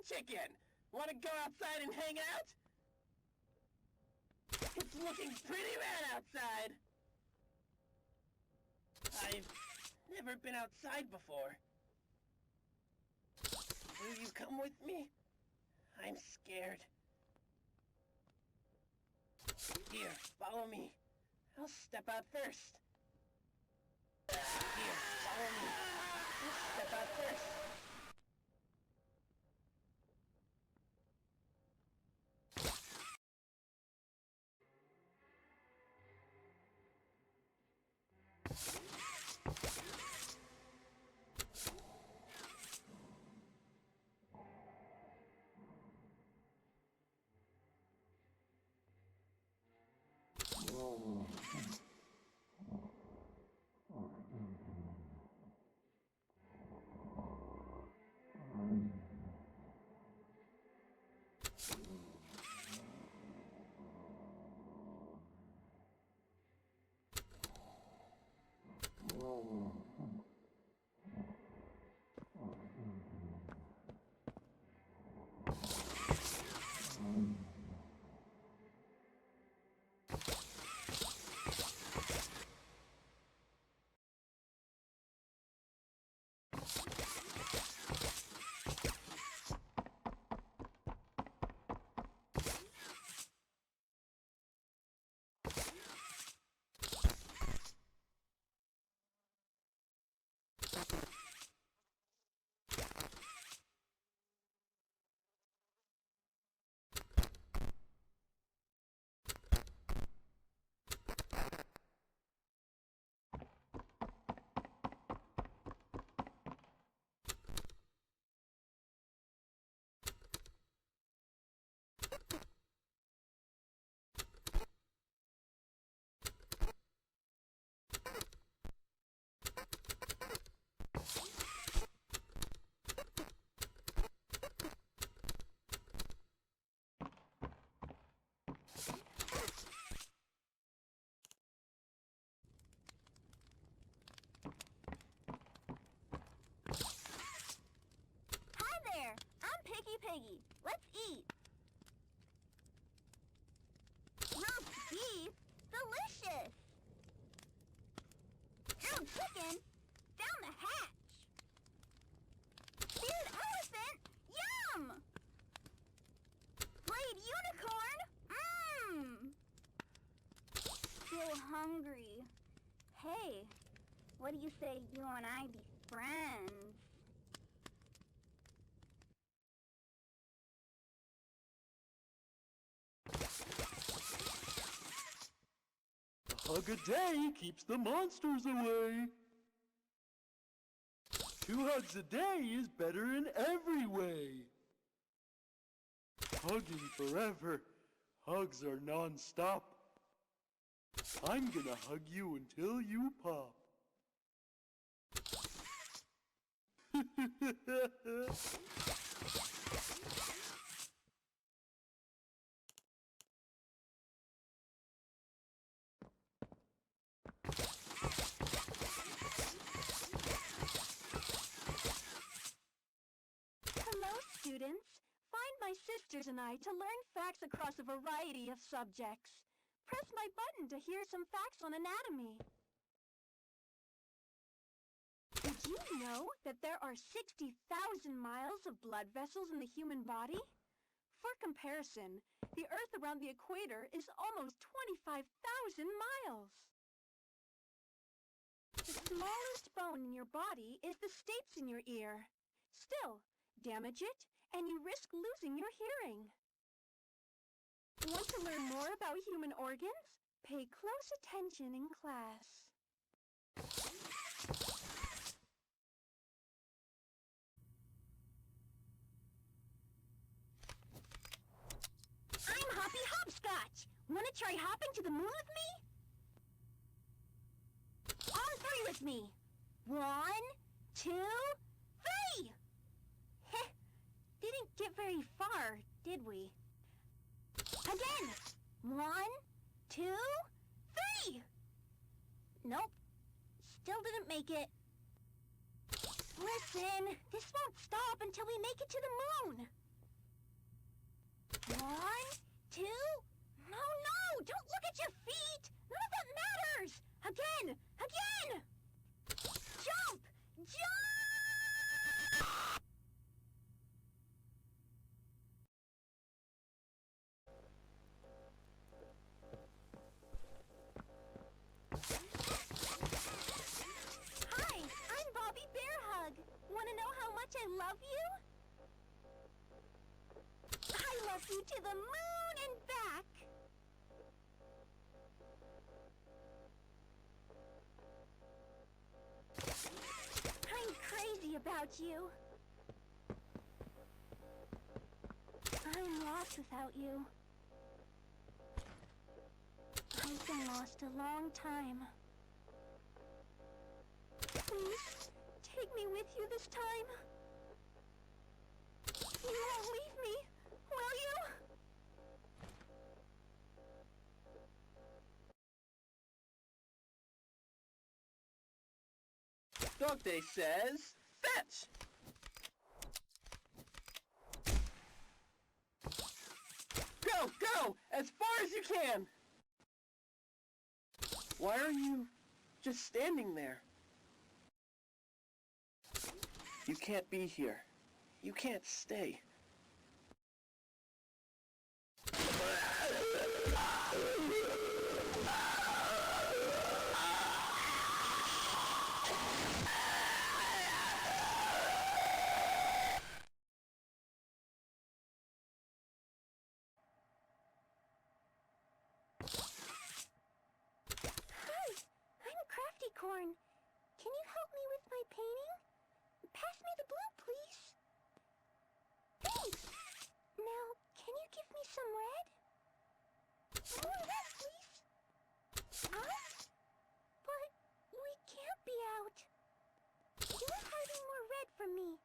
Chicken! Wanna go outside and hang out? It's looking pretty rad outside! I've never been outside before. Will you come with me? I'm scared. Here, follow me. I'll step out first. Here, follow me. I'll step out first. Piggy, let's eat. Roast beef? Delicious. Grilled chicken? Down the hatch. Seared elephant? Yum! Blade unicorn? Still hungry. Hey, what do you say you and I be friends? A hug a day keeps the monsters away. 2 hugs a day is better in every way. Hugging forever. Hugs are non-stop. I'm gonna hug you until you pop. Hello, students. Find my sisters and I to learn facts across a variety of subjects. Press my button to hear some facts on anatomy. Did you know that there are 60,000 miles of blood vessels in the human body? For comparison, the Earth around the equator is almost 25,000 miles. The smallest bone in your body is the stapes in your ear. Still, damage it, and you risk losing your hearing. Want to learn more about human organs? Pay close attention in class. I'm Hoppy Hopscotch! Wanna try hopping to the moon with me? On 3 with me. 1, 2, 3! Heh, didn't get very far, did we? Again! 1, 2, 3! Nope. Still didn't make it. Listen, this won't stop until we make it to the moon. 1, 2... No, no! Don't look at your feet! None of that matters! Again! Again! Jump! Jump! Hi, I'm Bobby Bearhug. Want to know how much I love you? I love you to the moon and back. I'm crazy about you. I'm lost without you. I've been lost a long time. Please, take me with you this time. You won't leave me, will you? Dog Day says, fetch! Go, go! As far as you can! Why are you just standing there? You can't be here. You can't stay. Corn, can you help me with my painting? Pass me the blue, please. Thanks! Now, can you give me some red? More red, please. Out? But we can't be out. You're hiding more red from me.